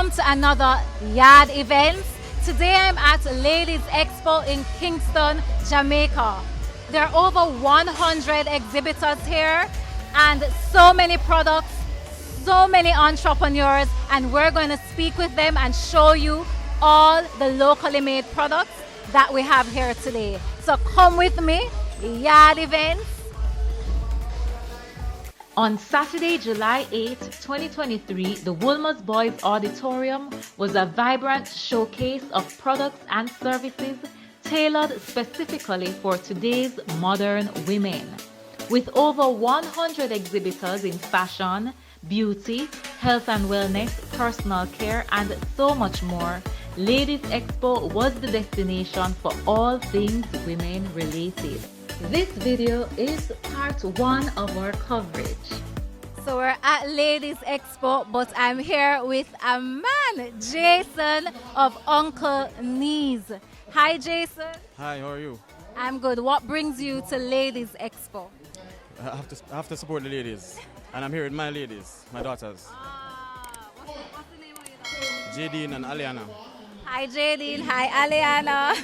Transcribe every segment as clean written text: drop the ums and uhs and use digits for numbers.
Welcome to another YAAD event. Today I'm at Ladies Expo in Kingston, Jamaica. There are over 100 exhibitors here and so many products, so many entrepreneurs, and we're going to speak with them and show you all the locally made products that we have here today. So come with me, YAADEVENTZ. On Saturday, July 8, 2023, the Woolmer's Boys Auditorium was a vibrant showcase of products and services tailored specifically for today's modern women. With over 100 exhibitors in fashion, beauty, health and wellness, personal care, and so much more, Ladies Expo was the destination for all things women related. This video is part one of our coverage. So we're at Ladies Expo, but I'm here with a man, Jason of Uncle Nehe. Hi, Jason. Hi, how are you? I'm good. What brings you to Ladies Expo? I have to support the ladies, and I'm here with my ladies, my daughters. What's the name of your daughter? Jadine and Aliana. Hi, Jadine. Hi, Aliana.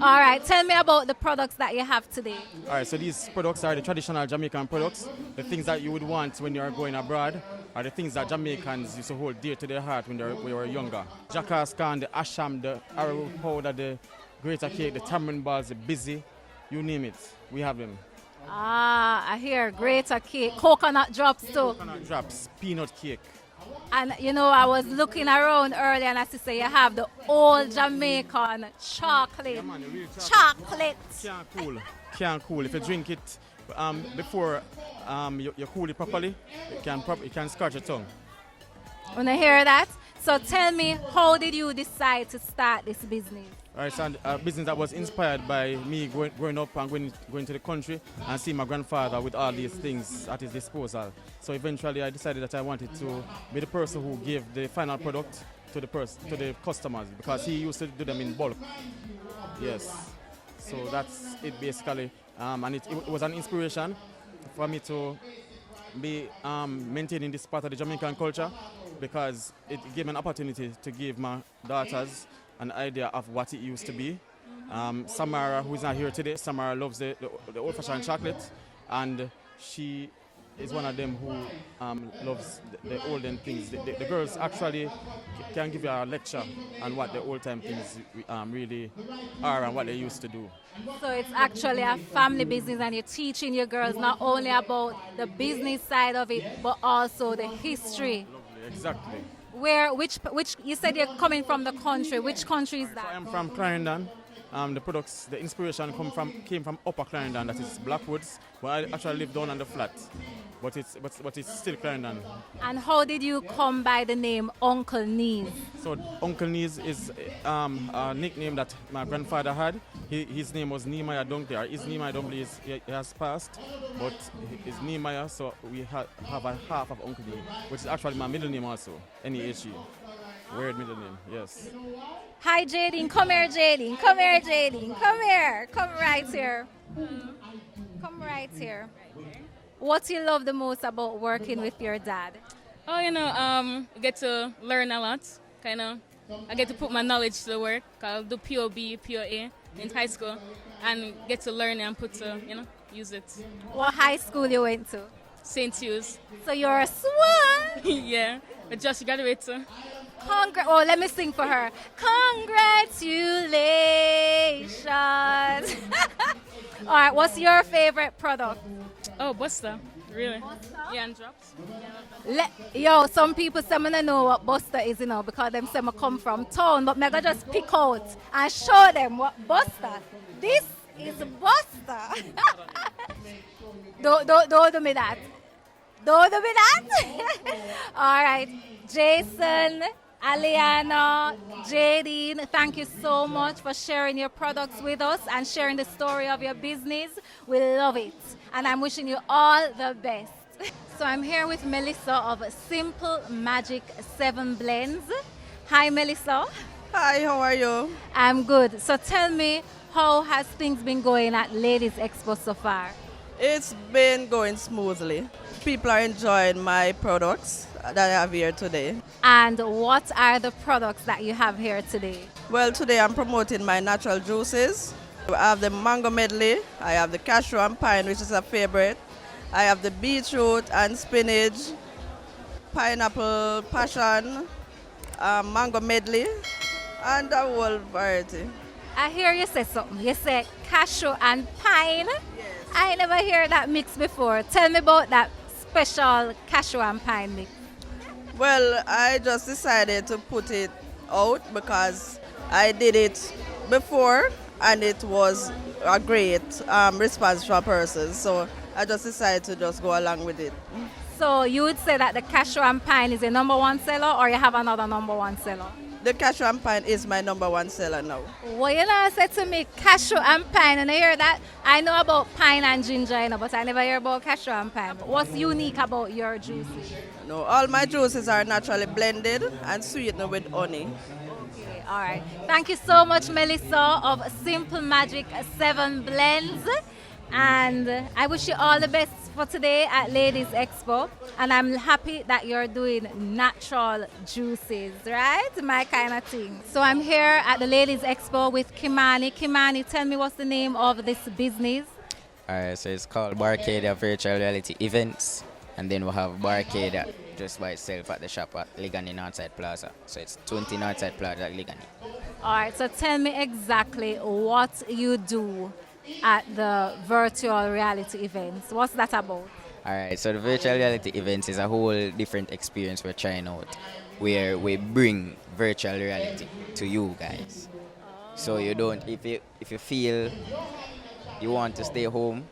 All right, tell me about the products that you have today. All right, so these products are the traditional Jamaican products, the things that you would want when you are going abroad, are the things that Jamaicans used to hold dear to their heart when they were younger. Jackass can, the asham, the arrowroot powder, the greater cake, the tamarind balls, the busy, you name it, we have them. I hear greater cake, coconut drops too. Coconut drops, peanut cake. And you know, I was looking around earlier and I see say you have the old Jamaican chocolate. Yeah, man, the real Chocolate. Can't cool. If you drink it before you cool it properly, it can scratch your tongue. When I hear that, so tell me, how did you decide to start this business? All right, so a business that was inspired by me growing up and going to the country and seeing my grandfather with all these things at his disposal. So eventually I decided that I wanted to be the person who gave the final product to the customers, because he used to do them in bulk. Yes. So that's it basically. And it was an inspiration for me to be maintaining this part of the Jamaican culture, because it gave me an opportunity to give my daughters an idea of what it used to be. Samara, who is not here today, Samara loves the old-fashioned chocolate, and she is one of them who loves the olden things. The girls actually can give you a lecture on what the old-time things really are and what they used to do. So it's actually a family business, and you're teaching your girls not only about the business side of it, but also the history. Lovely, exactly. Which you said you're coming from the country. Which country is that? So I am from Clarendon. The inspiration came from Upper Clarendon, that is Blackwoods, but I actually live down on the flat. But it's still Clarendon. And how did you come by the name Uncle Nehe? So Uncle Nehe is a nickname that my grandfather had. His name was Nehemiah Dunkley. His Nehemiah Dunkley he has passed, but his Nehemiah, so we have a half of Uncle Nehe, which is actually my middle name also, Nehe. Weird middle name, yes. Hi, Jadine. Come here, Jadine. Come here, Jadine. Come here. Come right here. Come right here. What do you love the most about working with your dad? Oh, I get to learn a lot, kind of. I get to put my knowledge to the work. I'll do POB, POA in high school, and get to learn and use it. What high school you went to? St. Hugh's. So you're a swan. Yeah, but just graduated too. Let me sing for her. Congratulations. All right, what's your favorite product? Oh, Buster. Really? Buster? Yeah, and drops. Some people say I know what Buster is, because them say I come from town, but I just pick out and show them what Buster. This is Buster. Don't do me that. Don't do me that. All right, Jason, Aliana, Jadine, thank you so much for sharing your products with us and sharing the story of your business. We love it. And I'm wishing you all the best. So I'm here with Melissa of Simple Magic 7 Blends. Hi, Melissa. Hi, how are you? I'm good. So tell me, how has things been going at Ladies Expo so far? It's been going smoothly. People are enjoying my products that I have here today. And what are the products that you have here today? Well, today I'm promoting my natural juices. I have the mango medley, I have the cashew and pine, which is a favorite. I have the beetroot and spinach, pineapple passion, mango medley, and a whole variety. I hear you say something. You say cashew and pine. Yes. I never hear that mix before. Tell me about that special cashew and pine mix. Well, I just decided to put it out because I did it before and it was a great response from persons. So I just decided to just go along with it. So you would say that the cashew and pine is the number one seller, or you have another number one seller? The cashew and pine is my number one seller now. Well, you know, said to me cashew and pine, and I hear that. I know about pine and ginger, you know, but I never hear about cashew and pine. What's unique about your juices? No, all my juices are naturally blended and sweetened with honey. Okay, all right. Thank you so much, Melissa of Simple Magic 7 Blends. And I wish you all the best for today at Ladies Expo. And I'm happy that you're doing natural juices, right? My kind of thing. So I'm here at the Ladies Expo with Kimani. Kimani, tell me what's the name of this business? Alright, so it's called Barcadia Virtual Reality Events. And then we'll have Barcadia just by itself at the shop at Ligani Northside Plaza. So it's 20 Northside Plaza at Ligani. All right, so tell me exactly what you do at the virtual reality events. What's that about? Alright, so the virtual reality events is a whole different experience we're trying out, where we bring virtual reality to you guys. So you don't, if you feel you want to stay home,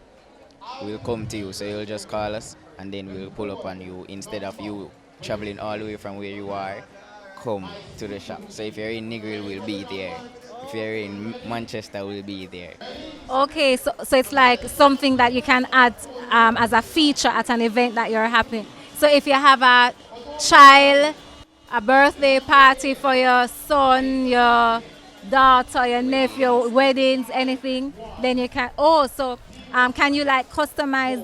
we'll come to you. So you'll just call us and then we'll pull up on you instead of you traveling all the way from where you are. Come to the shop. So if you're in Negril, we'll be there. If you're in Manchester, we'll be there. Okay, so it's like something that you can add as a feature at an event that you're having. So if you have a child, a birthday party for your son, your daughter, your nephew, weddings, anything, then you can. Oh, so can you like customize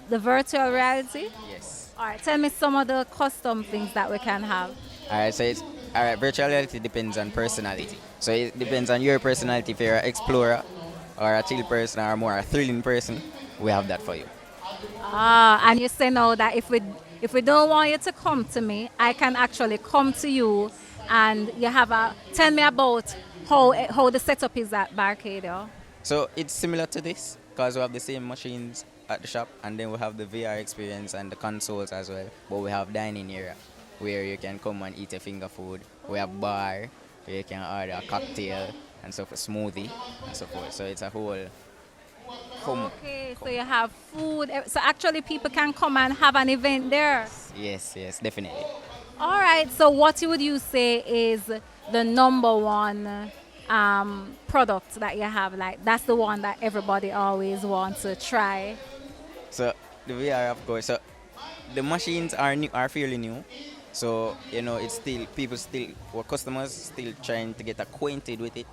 the virtual reality? Yes. All right, tell me some of the custom things that we can have. Alright, so it's alright. Virtual reality depends on personality. So it depends on your personality. If you're an explorer, or a chill person, or more a thrilling person, we have that for you. And you say now that if we don't want you to come to me, I can actually come to you, and you have a. Tell me about how the setup is at Barcadia. So it's similar to this because we have the same machines at the shop, and then we have the VR experience and the consoles as well. But we have dining area where you can come and eat a finger food. We have bar where you can order a cocktail and so forth, smoothie and so forth. So it's a whole home. Okay, so you have food. So actually people can come and have an event there. Yes, definitely. All right, so what would you say is the number one product that you have? Like that's the one that everybody always wants to try. So the VR, of course. So the machines are new, are fairly new. So you know, it's still our customers still trying to get acquainted with it.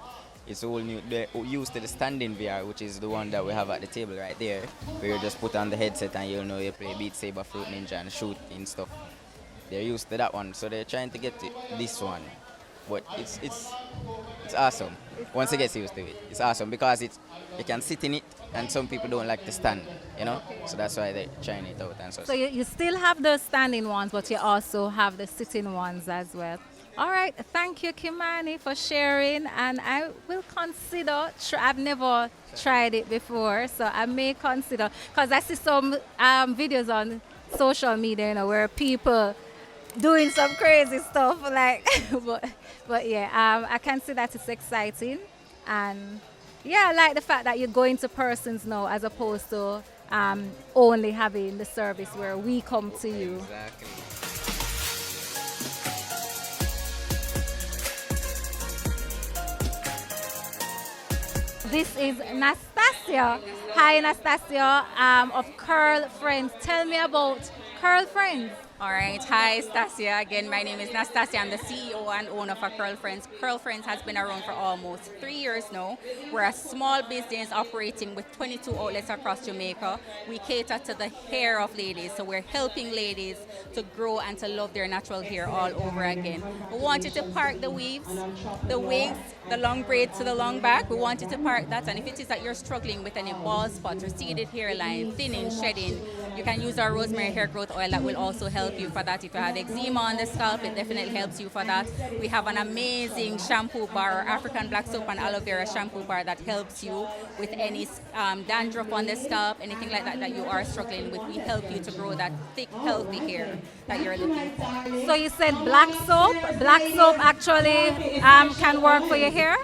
It's all new. They're used to the standing VR, which is the one that we have at the table right there, where you just put on the headset and you know you play Beat Saber, Fruit Ninja, and shoot and stuff. They're used to that one, so they're trying to get to this one. But it's awesome. Once you get used to it, it's awesome because you can sit in it, and some people don't like to stand, you know. So that's why they're trying it out and so. So you still have the standing ones, but you also have the sitting ones as well. All right, thank you, Kimani, for sharing, and I will consider. I've never tried it before, so I may consider because I see some videos on social media, you know, where people doing some crazy stuff like but yeah, I can see that it's exciting, and yeah, I like the fact that you're going to persons now as opposed to only having the service where we come to you. Exactly. This is Nastasia. Hi, Nastasia, of Curl Frenz. Tell me about Curl Frenz. All right. Hi, Stasia. Again, my name is Nastasia. I'm the CEO and owner for Frenz. Frenz has been around for almost 3 years now. We're a small business operating with 22 outlets across Jamaica. We cater to the hair of ladies, so we're helping ladies to grow and to love their natural hair all over again. We wanted to park the weaves, the wigs, the long braids to the long back. We wanted to park that, and if it is that you're struggling with any bald spots, receded hairline, thinning, shedding, you can use our rosemary hair growth oil that will also help you for that. If you have eczema on the scalp, it definitely helps you for that. We have an amazing shampoo bar, African black soap and aloe vera shampoo bar that helps you with any dandruff on the scalp, anything like that that you are struggling with. We help you to grow that thick, healthy hair that you're looking for. So you said black soap. Black soap actually can work for your hair?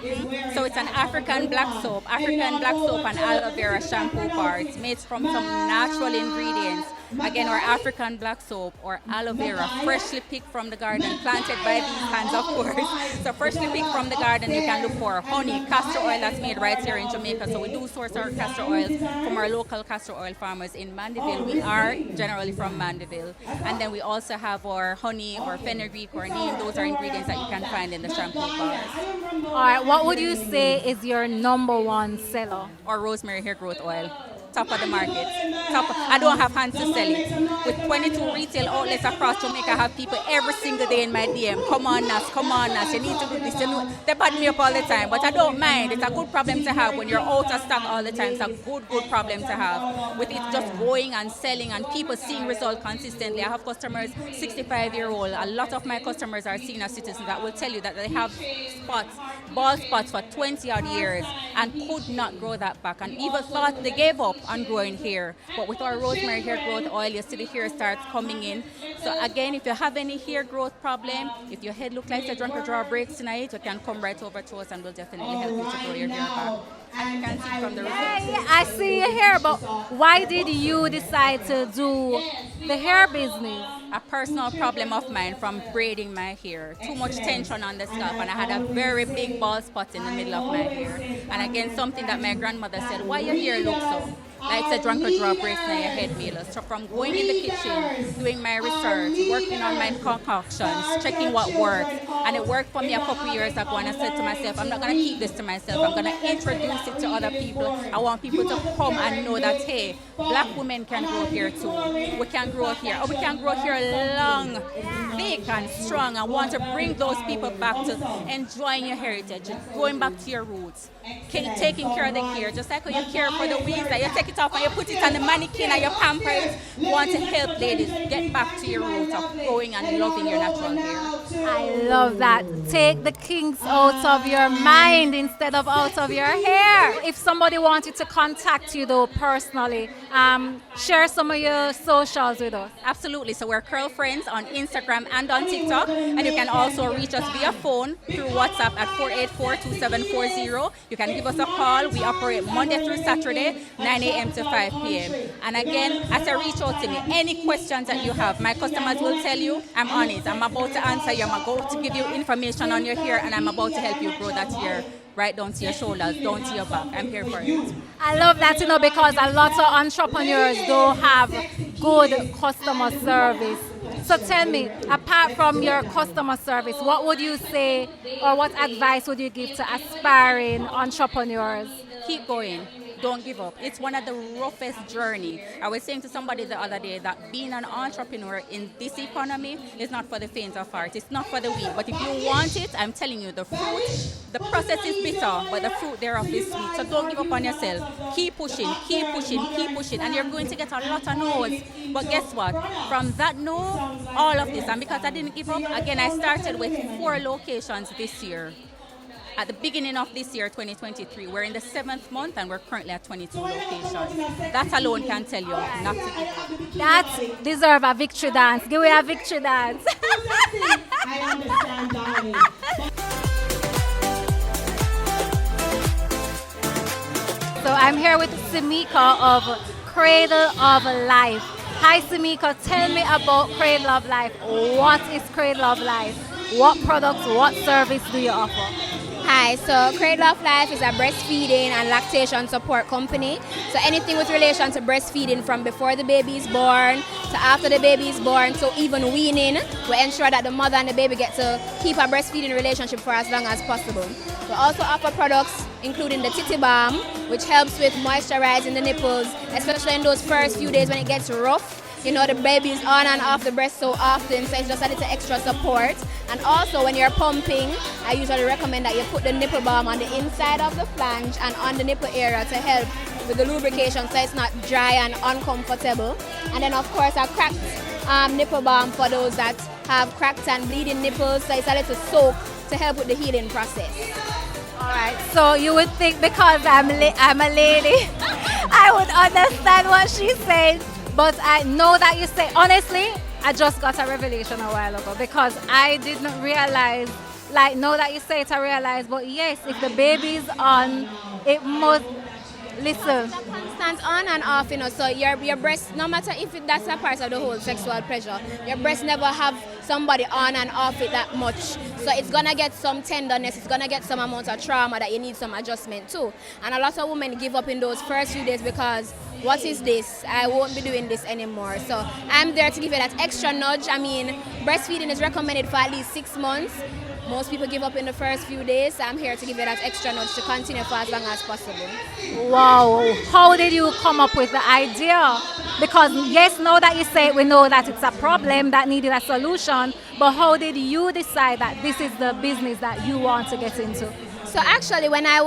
So it's an African black soap and aloe vera shampoo bar. It's made from some natural ingredients. Again, our African black soap or aloe vera, freshly picked from the garden, planted by these hands, of course. So freshly picked from the garden, you can look for honey, castor oil that's made right here in Jamaica. So we do source our castor oils from our local castor oil farmers in Mandeville. We are generally from Mandeville. And then we also have our honey or fenugreek or neem. Those are ingredients that you can find in the shampoo bars. All right, what would you say is your number one seller? Or rosemary hair growth oil. Top of the market. I don't have hands to sell it. With 22 retail outlets across Jamaica, I have people every single day in my DM. Come on, Nas, you need to do this. You know, they bad me up all the time, but I don't mind. It's a good problem to have when you're out of stock all the time. It's a good problem to have. With it just going and selling and people seeing results consistently. I have customers, 65-year-old. A lot of my customers are senior citizens that will tell you that they have bald spots for 20 odd years and could not grow that back and even thought they gave up on growing hair. But with our rosemary hair growth oil, you see the hair starts coming in. So again, if you have any hair growth problem, if your head looks like a drunk or draw breaks tonight, you can come right over to us and we'll definitely help you to grow your hair back. And you can see from the results. Yeah, I see your hair, but why did you decide to do the hair business? A personal problem of mine from braiding my hair. Too much tension on the scalp, and I had a very big bald spot in the middle of my hair. And again, something that my grandmother said, why your hair looks so? Like it's a drunk or draw breaks in your head, Mila. So from going in the kitchen, doing my research, working on my concoctions, checking what works, and it worked for me a couple years ago, and I said to myself, I'm not going to keep this to myself. I'm going to introduce it to other people. I want people to come and know that, hey, black women can grow hair too. We can grow hair. Or we can grow hair long, thick, and strong. I want to bring those people back to enjoying your heritage, going back to your roots, taking care of the hair, just like how you care for the weeds, that you take it off and you put it on the mannequin and you pamper it. We want to help ladies get back to your roots of growing and loving your natural hair. I love that. Take the kinks out of your mind instead of out of your hair. If somebody wanted to contact you though personally, share some of your socials with us. Absolutely. So we're Curl Frenz on Instagram and on TikTok. And you can also reach us via phone through WhatsApp at 484-2740. You can give us a call. We operate Monday through Saturday, 9 a.m. to 5 p.m. And again, as you reach out to me, any questions that you have, my customers will tell you, I'm on it. I'm about to answer you. I'm about to give you information on your hair, and I'm about to help you grow that hair right down to your shoulders, down to your back. I'm here for it. I love that, because a lot of entrepreneurs don't have good customer service. So tell me, apart from your customer service, what would you say or what advice would you give to aspiring entrepreneurs? Keep going. Don't give up. It's one of the roughest journey. I was saying to somebody the other day that being an entrepreneur in this economy is not for the faint of heart. It's not for the weak. But if you want it, I'm telling you, the fruit, the process is bitter, but the fruit thereof is sweet. So don't give up on yourself. Keep pushing, keep pushing, keep pushing, and you're going to get a lot of no's. But guess what? From that no, all of this, and because I didn't give up, again, I started with 4 locations this year. At the beginning of this year, 2023, we're in the 7th month and we're currently at 22 locations. That alone can tell you not to give up. That deserves a victory dance. Give me a victory dance. I understand, darling. So I'm here with Simika of Cradle of Life. Hi Simika, tell me about Cradle of Life. What is Cradle of Life? What products, what service do you offer? Hi, so Cradle of Life is a breastfeeding and lactation support company. So anything with relation to breastfeeding from before the baby is born to after the baby is born to even weaning, we ensure that the mother and the baby get to keep a breastfeeding relationship for as long as possible. We also offer products including the Titty Balm, which helps with moisturizing the nipples, especially in those first few days when it gets rough. You know, the baby is on and off the breast so often, so it's just a little extra support. And also when you're pumping, I usually recommend that you put the nipple balm on the inside of the flange and on the nipple area to help with the lubrication so it's not dry and uncomfortable. And then of course a cracked nipple balm for those that have cracked and bleeding nipples, so it's a little soak to help with the healing process. All right, so you would think because I'm a lady, I would understand what she's saying. But I know that you say, honestly, I just got a revelation a while ago because I didn't realize, like, now that you say it, I realize, but yes, if the baby's on, it must, listen. It's a constant on and off, you know, so your breast, no matter if that's a part of the whole sexual pleasure, your breast never have somebody on and off it that much. So it's gonna get some tenderness, it's gonna get some amount of trauma that you need some adjustment too. And a lot of women give up in those first few days because, what is this? I won't be doing this anymore. So I'm there to give you that extra nudge. I mean, breastfeeding is recommended for at least 6 months. Most people give up in the first few days. So I'm here to give you that extra nudge to continue for as long as possible. Wow, how did you come up with the idea? Because yes, now that you say it, we know that it's a problem that needed a solution, but how did you decide that this is the business that you want to get into? So actually when I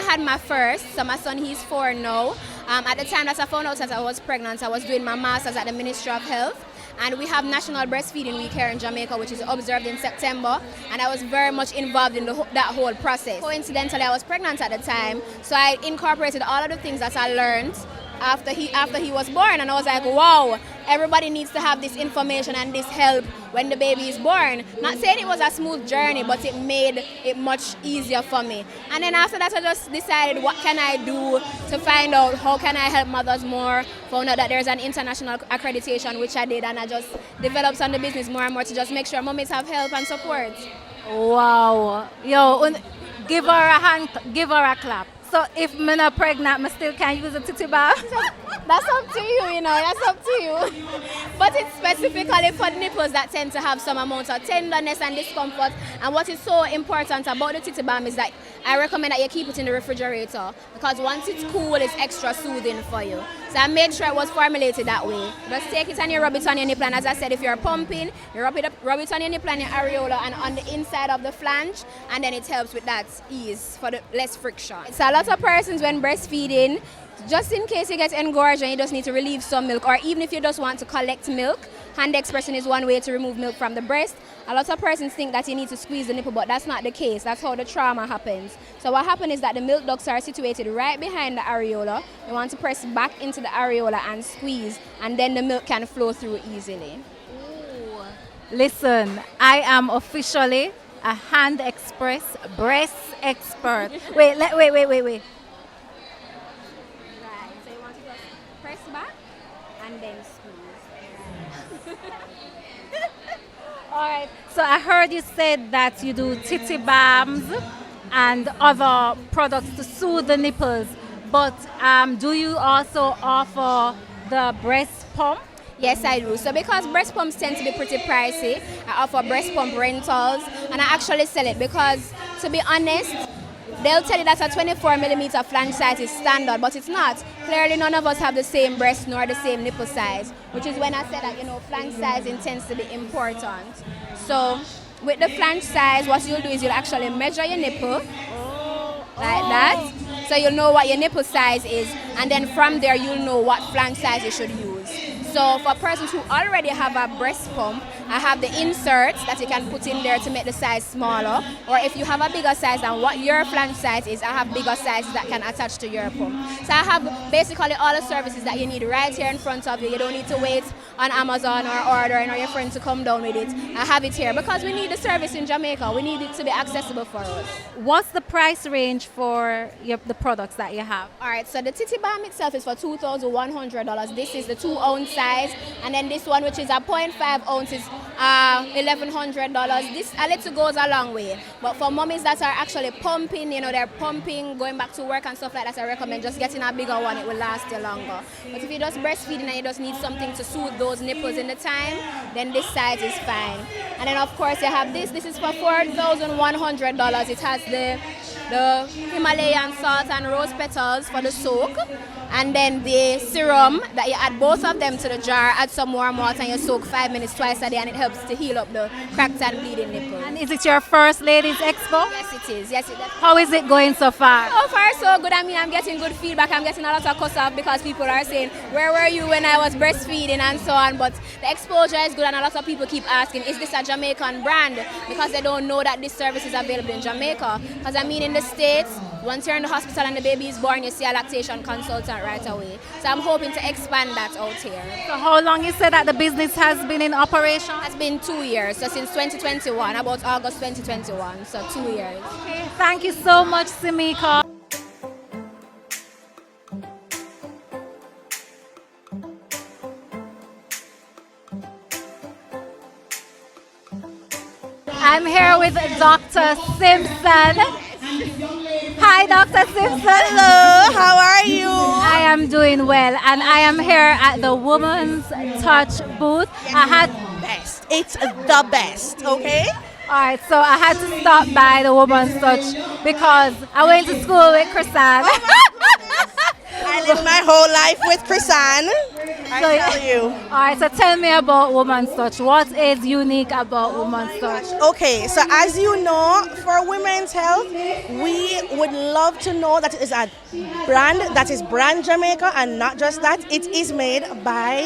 had my first, so my son, he's 4 now, at the time that I found out that I was pregnant, I was doing my master's at the Ministry of Health. And we have National Breastfeeding Week here in Jamaica, which is observed in September. And I was very much involved in that whole process. Coincidentally, I was pregnant at the time, so I incorporated all of the things that I learned after he was born. And I was like, wow, everybody needs to have this information and this help when the baby is born. Not saying it was a smooth journey, but it made it much easier for me. And then after that, I just decided, what can I do to find out how can I help mothers more? Found out that there's an international accreditation, which I did, and I just developed on the business more and more to just make sure mommies have help and support. Wow. Yo, give her a hand, give her a clap. So if I'm not pregnant, I still can use a titty balm? That's up to you, you know, that's up to you. But it's specifically for nipples that tend to have some amount of tenderness and discomfort. And what is so important about the titty balm is that I recommend that you keep it in the refrigerator because once it's cool, it's extra soothing for you. So I made sure it was formulated that way. Just take it and you rub it on your nipple. And as I said, if you're pumping, you rub it on your nipple and your areola and on the inside of the flange, and then it helps with that ease for the less friction. It's a lot of persons when breastfeeding, just in case you get engorged and you just need to relieve some milk, or even if you just want to collect milk, hand expression is one way to remove milk from the breast. A lot of persons think that you need to squeeze the nipple, but that's not the case. That's how the trauma happens. So what happens is that the milk ducts are situated right behind the areola. You want to press back into the areola and squeeze, and then the milk can flow through easily. Ooh. Listen, I am officially a hand express breast expert. Wait. Right, so you want to just press back and then squeeze. All right. So I heard you said that you do titty balms and other products to soothe the nipples. But do you also offer the breast pump? Yes, I do. So because breast pumps tend to be pretty pricey, I offer breast pump rentals, and I actually sell it because, to be honest, they'll tell you that a 24mm flange size is standard, but it's not. Clearly, none of us have the same breast nor the same nipple size, which is when I said that, you know, flange size tends to be important. So with the flange size, what you'll do is you'll actually measure your nipple like that. So you'll know what your nipple size is, and then from there you'll know what flange size you should use. So for persons who already have a breast pump, I have the inserts that you can put in there to make the size smaller. Or if you have a bigger size than what your flange size is, I have bigger sizes that can attach to your pump. So I have basically all the services that you need right here in front of you. You don't need to wait on Amazon or ordering or your friend to come down with it. I have it here because we need the service in Jamaica. We need it to be accessible for us. What's the price range for the products that you have? All right, so the Titty balm itself is for $2,100. This is the 2-ounce size, and then this one, which is a 0.5 ounce, is $1,100. This a little goes a long way, but for mummies that are actually pumping, they're pumping, going back to work and stuff like that, I recommend just getting a bigger one. It will last you longer. But if you're just breastfeeding and you just need something to soothe those nipples in the time, then this size is fine. And then of course you have this. This is for $4,100. It has the Himalayan salt and rose petals for the soak, and then the serum that you add both of them to the jar, add some warm water, and you soak 5 minutes twice a day, and it helps to heal up the cracked and bleeding nipples. And is it your first Ladies Expo? Yes, it is. Yes, it is. How is it going so far? So far, so good. I mean, I'm getting good feedback. I'm getting a lot of cuss off because people are saying, where were you when I was breastfeeding and so on. But the exposure is good, and a lot of people keep asking, is this a Jamaican brand? Because they don't know that this service is available in Jamaica. Because I mean, in the States, once you're in the hospital and the baby is born, you see a lactation consultant right away. So I'm hoping to expand that out here. So how long you said that the business has been in operation? It's been 2 years, so since 2021, about August 2021, so 2 years. Okay, thank you so much, Simika. I'm here with Dr. Simpson. Hi, Dr. Simpson. Hello, how are you? I am doing well, and I am here at the Woman's Touch booth. Best. It's the best, okay? All right, so I had to stop by the Woman's Touch because I went to school with Chrisanne. I lived my whole life with Chrisanne. I tell you. All right, so tell me about Woman's Touch. What is unique about Woman's Touch? Okay, so as you know, for women's health, we would love to know that it is a brand that is brand Jamaica, and not just that, it is made by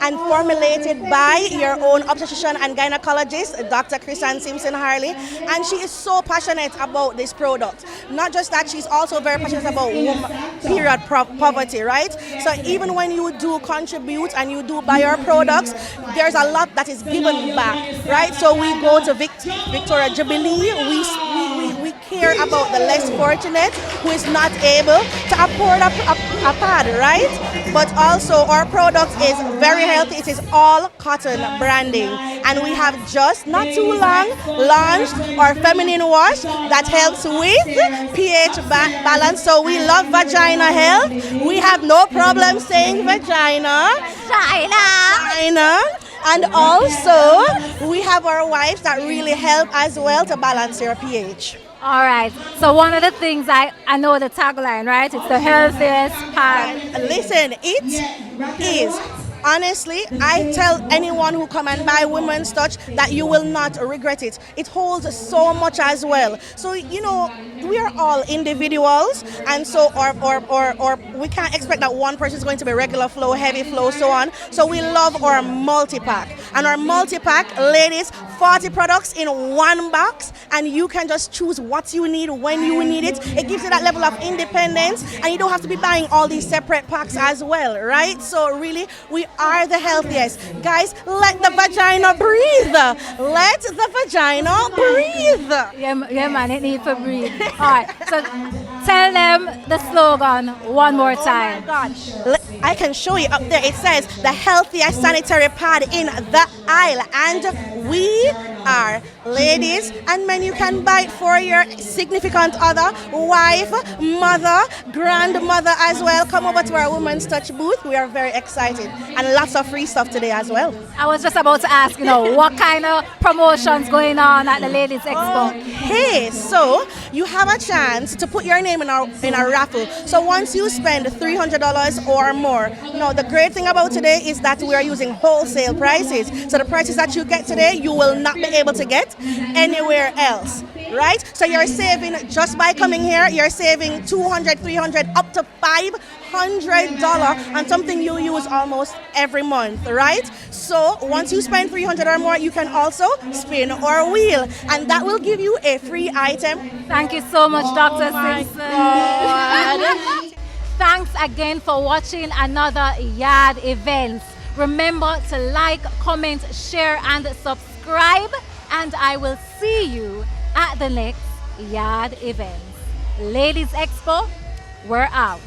and formulated by your own obstetrician and gynecologist, Dr. Chrisanne Simpson Harley, and she is so passionate about this product. Not just that, she's also very passionate about period poverty, right? So even when you do contribute and you do buy our products, there's a lot that is given back, right? So we go to Victoria Jubilee, we care about the less fortunate who is not able to afford a pad, right? But also our product is very healthy. It is all cotton branding, and we have just not too long launched our feminine wash that helps with pH balance. So we love vagina health. We have no problem saying vagina. And also we have our wipes that really help as well to balance your pH. All right, so one of the things I know the tagline, right? It's the healthiest pad. Listen, it is. Honestly, I tell anyone who come and buy Women's Touch that you will not regret it. It holds so much as well. So, we are all individuals, and so or we can't expect that one person is going to be regular flow, heavy flow, so on. So we love our multi-pack. And our multi-pack, ladies, 40 products in one box, and you can just choose what you need when you need it. It gives you that level of independence, and you don't have to be buying all these separate packs as well, right? So really, we are the healthiest. Guys, let the vagina breathe. Let the vagina breathe. Yeah, man, it needs to breathe. All right, so tell them the slogan one more time. Oh my God. I can show you up there. It says the healthiest sanitary pad in the aisle, and we are ladies and men. You can buy it for your significant other, wife, mother, grandmother as well. Come over to our Women's Touch booth. We are very excited, and lots of free stuff today as well. I was just about to ask, what kind of promotions going on at the Ladies Expo? Okay, so you have a chance to put your name in a raffle. So once you spend $300 or more, the great thing about today is that we are using wholesale prices. So the prices that you get today, you will not be able to get anywhere else, right? So you're saving, just by coming here, you're saving $200, $300, up to $500 on something you use almost every month, right? So once you spend $300 or more, you can also spin or wheel, and that will give you a free item. Thank you so much, Dr. Simpson. Thanks again for watching another YAADEVENTZ. Remember to like, comment, share, and subscribe, and I will see you at the next YAADEVENTZ. Ladies Expo, we're out.